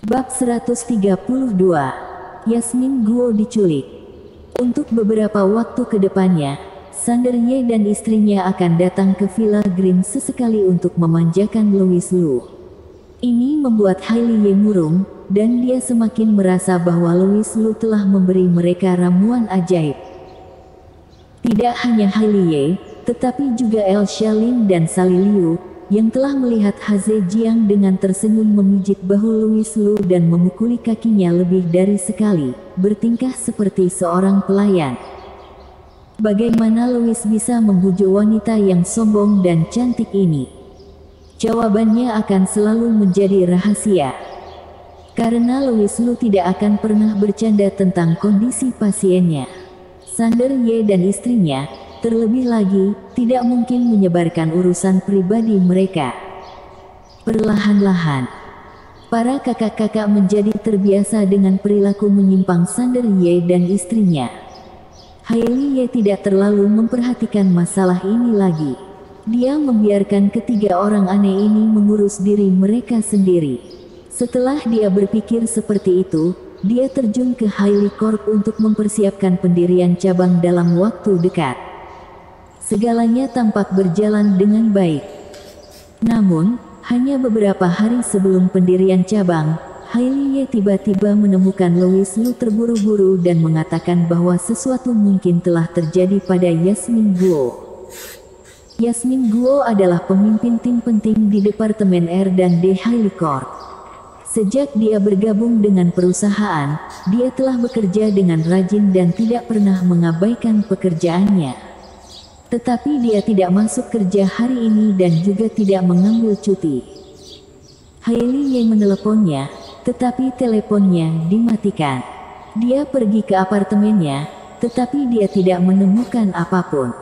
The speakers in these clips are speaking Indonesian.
Bab 132. Yasmin Guo diculik. Untuk beberapa waktu ke depannya, Sander Ye dan istrinya akan datang ke Villa Green sesekali untuk memanjakan Louis Lu. Ini membuat Hailey Ye murung, dan dia semakin merasa bahwa Louis Lu telah memberi mereka ramuan ajaib. Tidak hanya Hailey Ye, tetapi juga El Shalin dan Sally Liu, yang telah melihat Haze Jiang dengan tersenyum memijit bahu Louis Lu dan memukuli kakinya lebih dari sekali, bertingkah seperti seorang pelayan. Bagaimana Louis bisa membujuk wanita yang sombong dan cantik ini? Jawabannya akan selalu menjadi rahasia. Karena Louis Lu tidak akan pernah bercanda tentang kondisi pasiennya. Sander Ye dan istrinya, terlebih lagi, tidak mungkin menyebarkan urusan pribadi mereka. Perlahan-lahan, para kakak-kakak menjadi terbiasa dengan perilaku menyimpang Sander Ye dan istrinya. Hailey Ye tidak terlalu memperhatikan masalah ini lagi. Dia membiarkan ketiga orang aneh ini mengurus diri mereka sendiri. Setelah dia berpikir seperti itu, dia terjun ke Hailey Corp untuk mempersiapkan pendirian cabang dalam waktu dekat. Segalanya tampak berjalan dengan baik. Namun, hanya beberapa hari sebelum pendirian cabang, Hailey Ye tiba-tiba menemukan Louis Lu terburu-buru dan mengatakan bahwa sesuatu mungkin telah terjadi pada Yasmin Guo. Yasmin Guo adalah pemimpin tim penting di Departemen R&D Hailey Corp. Sejak dia bergabung dengan perusahaan, dia telah bekerja dengan rajin dan tidak pernah mengabaikan pekerjaannya. Tetapi dia tidak masuk kerja hari ini dan juga tidak mengambil cuti. Hailey Ye meneleponnya, tetapi teleponnya dimatikan. Dia pergi ke apartemennya, tetapi dia tidak menemukan apapun.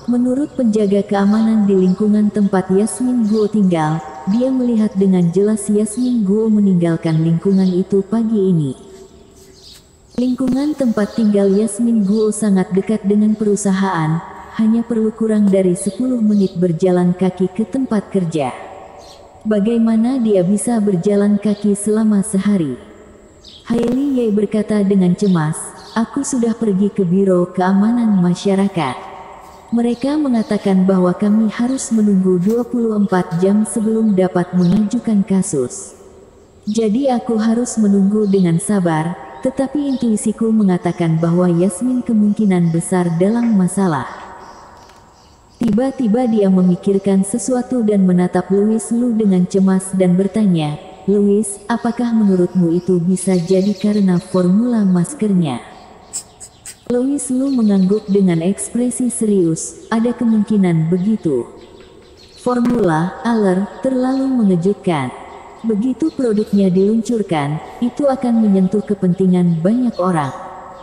Menurut penjaga keamanan di lingkungan tempat Yasmin Guo tinggal, dia melihat dengan jelas Yasmin Guo meninggalkan lingkungan itu pagi ini. Lingkungan tempat tinggal Yasmin Guo sangat dekat dengan perusahaan, hanya perlu kurang dari 10 menit berjalan kaki ke tempat kerja. Bagaimana dia bisa berjalan kaki selama sehari? Hailey Ye berkata dengan cemas, "Aku sudah pergi ke Biro Keamanan Masyarakat. Mereka mengatakan bahwa kami harus menunggu 24 jam sebelum dapat mengajukan kasus. Jadi aku harus menunggu dengan sabar, tetapi intuisiku mengatakan bahwa Yasmin kemungkinan besar dalam masalah." Tiba-tiba dia memikirkan sesuatu dan menatap Louis Lu dengan cemas dan bertanya, "Louis, apakah menurutmu itu bisa jadi karena formula maskernya?" Louis Lu mengangguk dengan ekspresi serius, "Ada kemungkinan begitu. Formula Aller terlalu mengejutkan. Begitu produknya diluncurkan, itu akan menyentuh kepentingan banyak orang.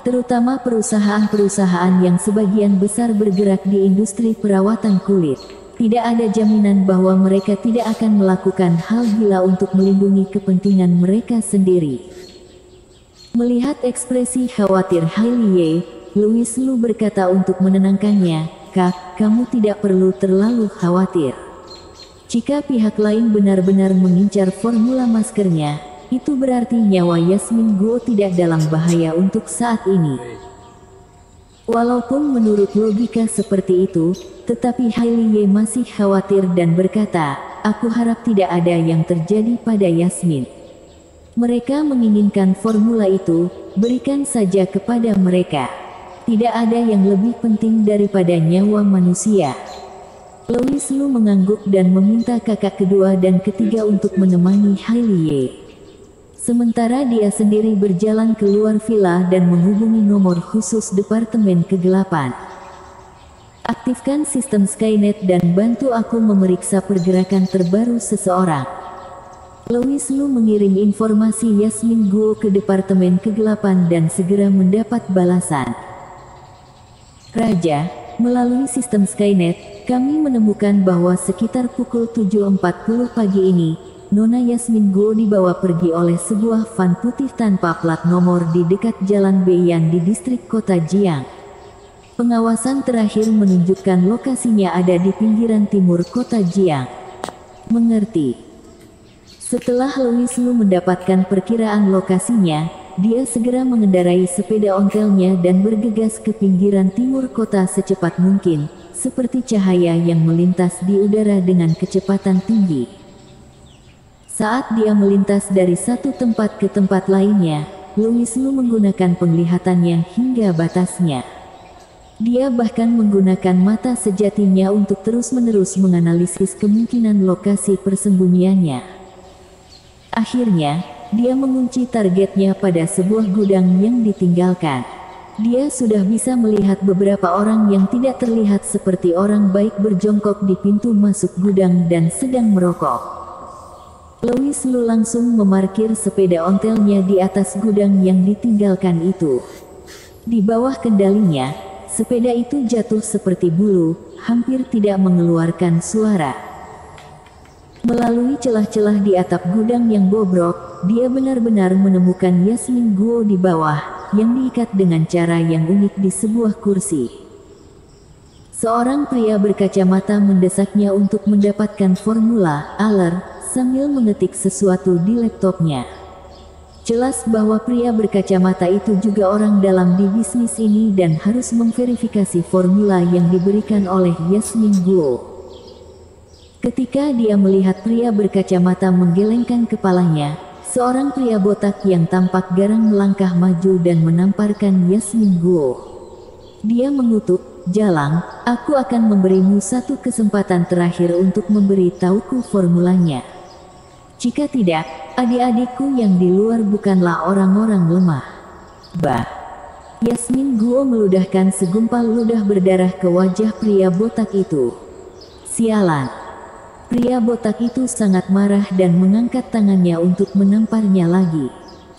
Terutama perusahaan-perusahaan yang sebagian besar bergerak di industri perawatan kulit. Tidak ada jaminan bahwa mereka tidak akan melakukan hal gila untuk melindungi kepentingan mereka sendiri." Melihat ekspresi khawatir Hailey Ye, Louis Lu berkata untuk menenangkannya, "Kak, kamu tidak perlu terlalu khawatir. Jika pihak lain benar-benar mengincar formula maskernya, itu berarti nyawa Yasmin Guo tidak dalam bahaya untuk saat ini." Walaupun menurut logika seperti itu, tetapi Hailey Ye masih khawatir dan berkata, "Aku harap tidak ada yang terjadi pada Yasmin. Mereka menginginkan formula itu, berikan saja kepada mereka. Tidak ada yang lebih penting daripada nyawa manusia." Louis Lu mengangguk dan meminta kakak kedua dan ketiga untuk menemani Hailey Ye. Sementara dia sendiri berjalan keluar villa dan menghubungi nomor khusus Departemen Kegelapan. "Aktifkan sistem Skynet dan bantu aku memeriksa pergerakan terbaru seseorang." Louis Lu mengirim informasi Yasmin Guo ke Departemen Kegelapan dan segera mendapat balasan. "Raja, melalui sistem Skynet, kami menemukan bahwa sekitar pukul 7.40 pagi ini, Nona Yasmin Guo dibawa pergi oleh sebuah van putih tanpa plat nomor di dekat Jalan Beiyan di distrik kota Jiang. Pengawasan terakhir menunjukkan lokasinya ada di pinggiran timur kota Jiang." "Mengerti." Setelah Louis Lu mendapatkan perkiraan lokasinya, dia segera mengendarai sepeda ontelnya dan bergegas ke pinggiran timur kota secepat mungkin, seperti cahaya yang melintas di udara dengan kecepatan tinggi. Saat dia melintas dari satu tempat ke tempat lainnya, Louis Lu menggunakan penglihatannya hingga batasnya. Dia bahkan menggunakan mata sejatinya untuk terus-menerus menganalisis kemungkinan lokasi persembunyiannya. Akhirnya, dia mengunci targetnya pada sebuah gudang yang ditinggalkan. Dia sudah bisa melihat beberapa orang yang tidak terlihat seperti orang baik berjongkok di pintu masuk gudang dan sedang merokok. Louis Lu langsung memarkir sepeda ontelnya di atas gudang yang ditinggalkan itu. Di bawah kendalinya, sepeda itu jatuh seperti bulu, hampir tidak mengeluarkan suara. Melalui celah-celah di atap gudang yang bobrok, dia benar-benar menemukan Yasmin Guo di bawah, yang diikat dengan cara yang unik di sebuah kursi. Seorang pria berkacamata mendesaknya untuk mendapatkan formula alert sambil mengetik sesuatu di laptopnya. Jelas bahwa pria berkacamata itu juga orang dalam di bisnis ini dan harus memverifikasi formula yang diberikan oleh Yasmin Guo. Ketika dia melihat pria berkacamata menggelengkan kepalanya, seorang pria botak yang tampak garang melangkah maju dan menamparkan Yasmin Guo. Dia mengutuk, "Jalang, aku akan memberimu satu kesempatan terakhir untuk memberi tahuku formulanya. Jika tidak, adik-adikku yang di luar bukanlah orang-orang lemah." Bah! Yasmin Guo meludahkan segumpal ludah berdarah ke wajah pria botak itu. Sialan! Pria botak itu sangat marah dan mengangkat tangannya untuk menamparnya lagi.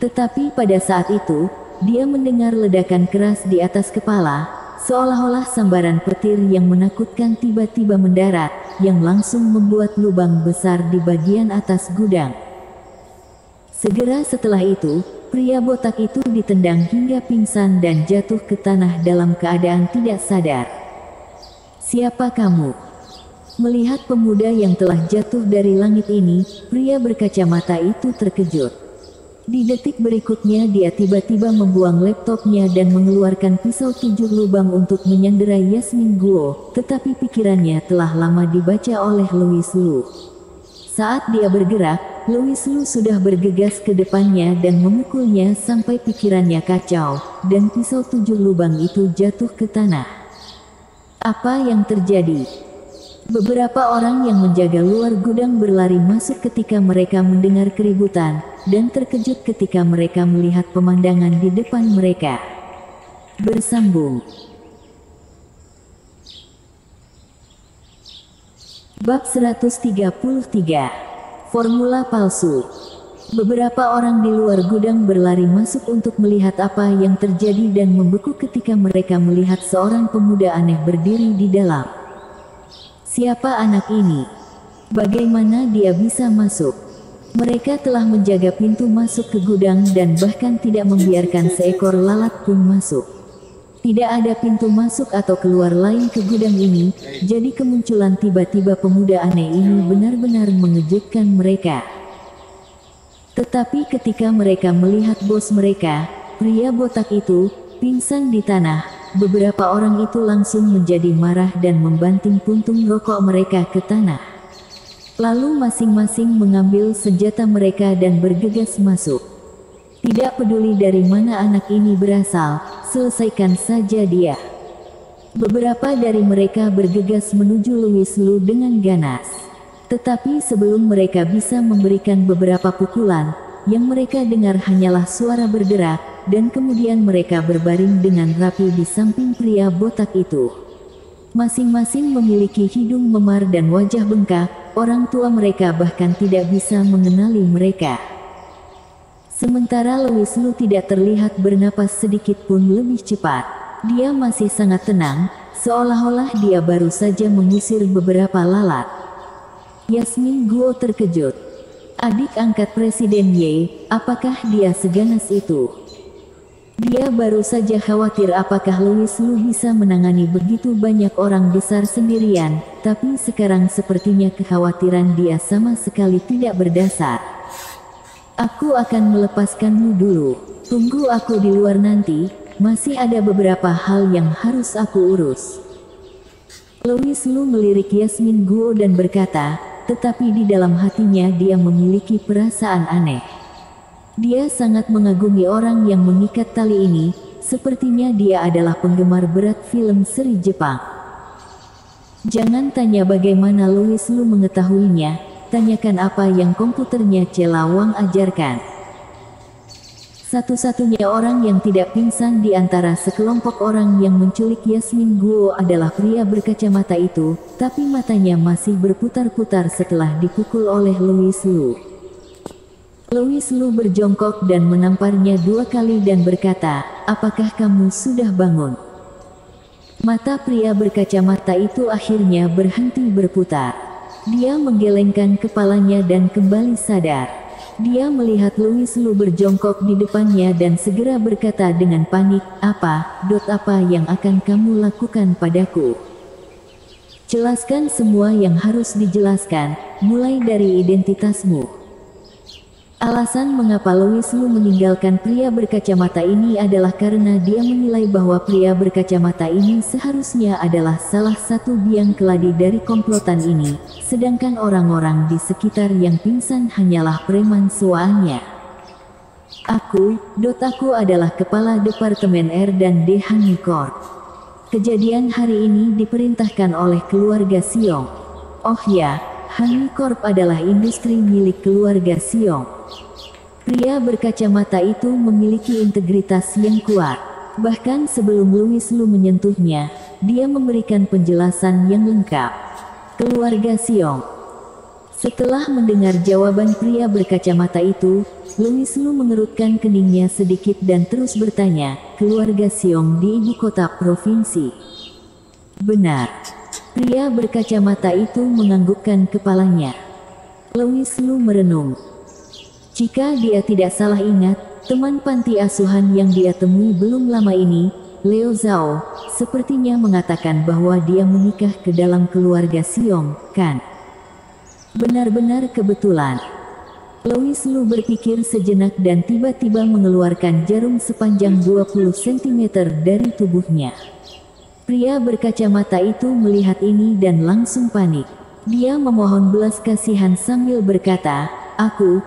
Tetapi pada saat itu, dia mendengar ledakan keras di atas kepala, seolah-olah sambaran petir yang menakutkan tiba-tiba mendarat, yang langsung membuat lubang besar di bagian atas gudang. Segera setelah itu, pria botak itu ditendang hingga pingsan dan jatuh ke tanah dalam keadaan tidak sadar. "Siapa kamu?" Melihat pemuda yang telah jatuh dari langit ini, pria berkacamata itu terkejut. Di detik berikutnya dia tiba-tiba membuang laptopnya dan mengeluarkan pisau 7 lubang untuk menyanderai Yasmin Guo, tetapi pikirannya telah lama dibaca oleh Louis Lu. Saat dia bergerak, Louis Lu sudah bergegas ke depannya dan memukulnya sampai pikirannya kacau, dan pisau 7 lubang itu jatuh ke tanah. Apa yang terjadi? Beberapa orang yang menjaga luar gudang berlari masuk ketika mereka mendengar keributan, dan terkejut ketika mereka melihat pemandangan di depan mereka. Bersambung. Bab 133. Formula palsu. Beberapa orang di luar gudang berlari masuk untuk melihat apa yang terjadi dan membeku ketika mereka melihat seorang pemuda aneh berdiri di dalam. Siapa anak ini? Bagaimana dia bisa masuk? Mereka telah menjaga pintu masuk ke gudang dan bahkan tidak membiarkan seekor lalat pun masuk. Tidak ada pintu masuk atau keluar lain ke gudang ini, jadi kemunculan tiba-tiba pemuda aneh ini benar-benar mengejutkan mereka. Tetapi ketika mereka melihat bos mereka, pria botak itu, pingsan di tanah, beberapa orang itu langsung menjadi marah dan membanting puntung rokok mereka ke tanah. Lalu masing-masing mengambil senjata mereka dan bergegas masuk. Tidak peduli dari mana anak ini berasal, selesaikan saja dia. Beberapa dari mereka bergegas menuju Louis Lu dengan ganas. Tetapi sebelum mereka bisa memberikan beberapa pukulan, yang mereka dengar hanyalah suara bergerak, dan kemudian mereka berbaring dengan rapi di samping pria botak itu. Masing-masing memiliki hidung memar dan wajah bengkak, orang tua mereka bahkan tidak bisa mengenali mereka. Sementara Louis Lu tidak terlihat bernapas sedikit pun lebih cepat. Dia masih sangat tenang, seolah-olah dia baru saja mengusir beberapa lalat. Yasmin Guo terkejut. Adik angkat Presiden Ye, apakah dia seganas itu? Dia baru saja khawatir apakah Louis Lu bisa menangani begitu banyak orang besar sendirian, tapi sekarang sepertinya kekhawatiran dia sama sekali tidak berdasar. Aku akan melepaskanmu dulu. Tunggu aku di luar nanti, masih ada beberapa hal yang harus aku urus. Louis Lu melirik Yasmin Guo dan berkata, tetapi di dalam hatinya dia memiliki perasaan aneh. Dia sangat mengagumi orang yang mengikat tali ini, sepertinya dia adalah penggemar berat film seri Jepang. Jangan tanya bagaimana Louis Lu mengetahuinya, tanyakan apa yang komputernya Cela Wang ajarkan. Satu-satunya orang yang tidak pingsan di antara sekelompok orang yang menculik Yasmin Guo adalah pria berkacamata itu, tapi matanya masih berputar-putar setelah dipukul oleh Louis Lu. Louis Lu berjongkok dan menamparnya 2 kali dan berkata, apakah kamu sudah bangun? Mata pria berkacamata itu akhirnya berhenti berputar. Dia menggelengkan kepalanya dan kembali sadar. Dia melihat Louis Lu berjongkok di depannya dan segera berkata dengan panik, apa yang akan kamu lakukan padaku? Jelaskan semua yang harus dijelaskan, mulai dari identitasmu. Alasan mengapa Louis Lu meninggalkan pria berkacamata ini adalah karena dia menilai bahwa pria berkacamata ini seharusnya adalah salah satu biang keladi dari komplotan ini, sedangkan orang-orang di sekitar yang pingsan hanyalah preman suaannya. Aku adalah kepala Departemen R&D Hanmi Corp. Kejadian hari ini diperintahkan oleh keluarga Siong. Oh ya, Hanmi Corp adalah industri milik keluarga Siong. Pria berkacamata itu memiliki integritas yang kuat. Bahkan sebelum Louis Lu menyentuhnya, dia memberikan penjelasan yang lengkap. Keluarga Siong. Setelah mendengar jawaban pria berkacamata itu, Louis Lu mengerutkan keningnya sedikit dan terus bertanya, keluarga Siong di ibu kota provinsi. Benar. Pria berkacamata itu menganggukkan kepalanya. Louis Lu merenung. Jika dia tidak salah ingat, teman panti asuhan yang dia temui belum lama ini, Leo Zhao, sepertinya mengatakan bahwa dia menikah ke dalam keluarga Siong, kan? Benar-benar kebetulan. Louis Lu berpikir sejenak dan tiba-tiba mengeluarkan jarum sepanjang 20 cm dari tubuhnya. Pria berkacamata itu melihat ini dan langsung panik. Dia memohon belas kasihan sambil berkata, Aku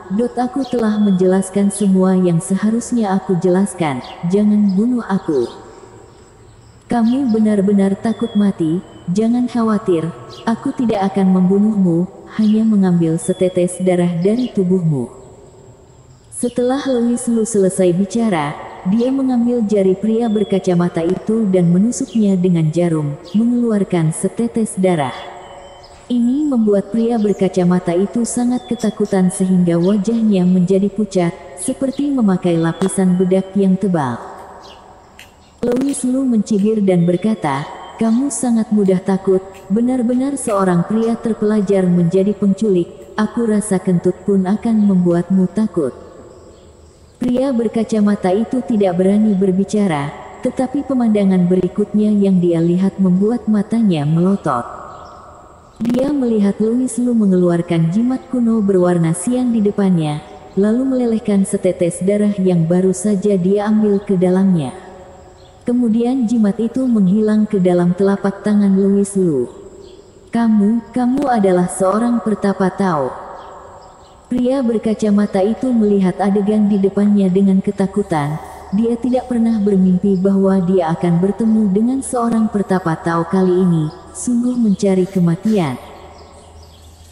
telah menjelaskan semua yang seharusnya aku jelaskan, jangan bunuh aku. Kamu benar-benar takut mati, jangan khawatir, aku tidak akan membunuhmu, hanya mengambil setetes darah dari tubuhmu. Setelah Louis Lu selesai bicara, dia mengambil jari pria berkacamata itu dan menusuknya dengan jarum, mengeluarkan setetes darah. Ini membuat pria berkacamata itu sangat ketakutan sehingga wajahnya menjadi pucat, seperti memakai lapisan bedak yang tebal. Louis Lu mencibir dan berkata, kamu sangat mudah takut, benar-benar seorang pria terpelajar menjadi penculik, aku rasa kentut pun akan membuatmu takut. Pria berkacamata itu tidak berani berbicara, tetapi pemandangan berikutnya yang dia lihat membuat matanya melotot. Dia melihat Louis Lu mengeluarkan jimat kuno berwarna siang di depannya, lalu melelehkan setetes darah yang baru saja dia ambil ke dalamnya. Kemudian jimat itu menghilang ke dalam telapak tangan Louis Lu. Kamu adalah seorang pertapa Tao. Pria berkacamata itu melihat adegan di depannya dengan ketakutan. Dia tidak pernah bermimpi bahwa dia akan bertemu dengan seorang pertapa Tao kali ini, sungguh mencari kematian.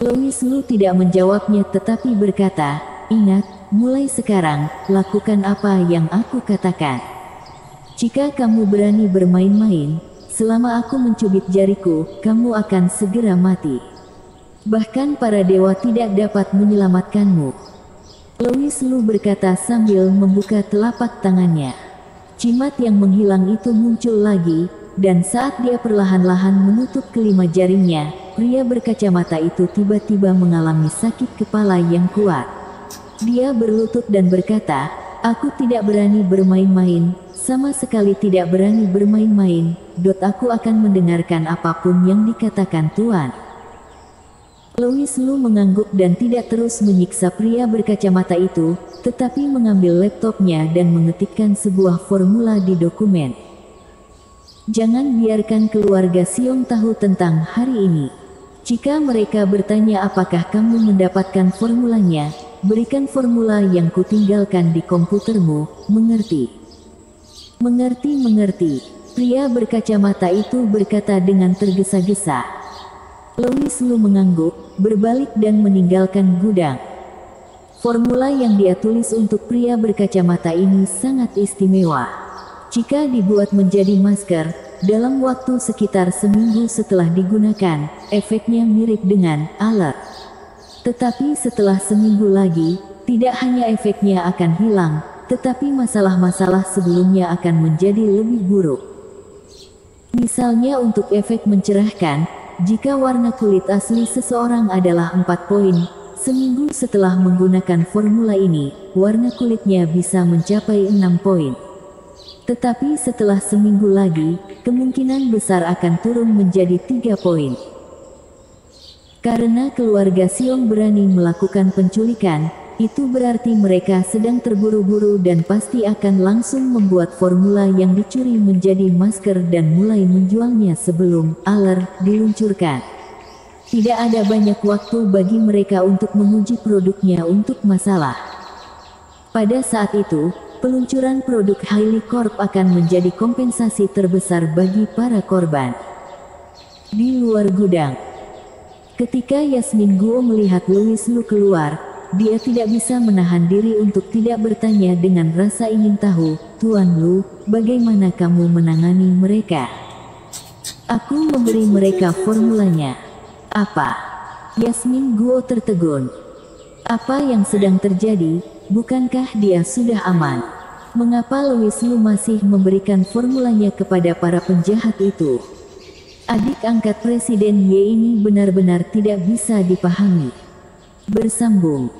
Louis Lu tidak menjawabnya tetapi berkata, ingat, mulai sekarang, lakukan apa yang aku katakan. Jika kamu berani bermain-main, selama aku mencubit jariku, kamu akan segera mati. Bahkan para dewa tidak dapat menyelamatkanmu. Louis Lu berkata sambil membuka telapak tangannya. Jimat yang menghilang itu muncul lagi, dan saat dia perlahan-lahan menutup kelima jarinya, pria berkacamata itu tiba-tiba mengalami sakit kepala yang kuat. Dia berlutut dan berkata, aku tidak berani bermain-main, sama sekali tidak berani bermain-main, aku akan mendengarkan apapun yang dikatakan Tuan. Louis Lu mengangguk dan tidak terus menyiksa pria berkacamata itu, tetapi mengambil laptopnya dan mengetikkan sebuah formula di dokumen. Jangan biarkan keluarga Xiong tahu tentang hari ini. Jika mereka bertanya apakah kamu mendapatkan formulanya, berikan formula yang kutinggalkan di komputermu, mengerti? Mengerti. Pria berkacamata itu berkata dengan tergesa-gesa. Louis Lu mengangguk, berbalik dan meninggalkan gudang. Formula yang dia tulis untuk pria berkacamata ini sangat istimewa. Jika dibuat menjadi masker, dalam waktu sekitar seminggu setelah digunakan, efeknya mirip dengan alat. Tetapi setelah seminggu lagi, tidak hanya efeknya akan hilang, tetapi masalah-masalah sebelumnya akan menjadi lebih buruk. Misalnya untuk efek mencerahkan, jika warna kulit asli seseorang adalah 4 poin, seminggu setelah menggunakan formula ini, warna kulitnya bisa mencapai 6 poin. Tetapi setelah seminggu lagi, kemungkinan besar akan turun menjadi 3 poin. Karena keluarga Xiong berani melakukan penculikan, itu berarti mereka sedang terburu-buru dan pasti akan langsung membuat formula yang dicuri menjadi masker dan mulai menjualnya sebelum aler diluncurkan. Tidak ada banyak waktu bagi mereka untuk menguji produknya untuk masalah. Pada saat itu, peluncuran produk Hailey Corp akan menjadi kompensasi terbesar bagi para korban. Di luar gudang, ketika Yasmin Guo melihat Louis Lu keluar, dia tidak bisa menahan diri untuk tidak bertanya dengan rasa ingin tahu, "Tuan Lu, bagaimana kamu menangani mereka?" "Aku memberi mereka formulanya." "Apa?" Yasmin Guo tertegun. "Apa yang sedang terjadi? Bukankah dia sudah aman? Mengapa Louis Lu masih memberikan formulanya kepada para penjahat itu?" Adik angkat Presiden Ye ini benar-benar tidak bisa dipahami. Bersambung.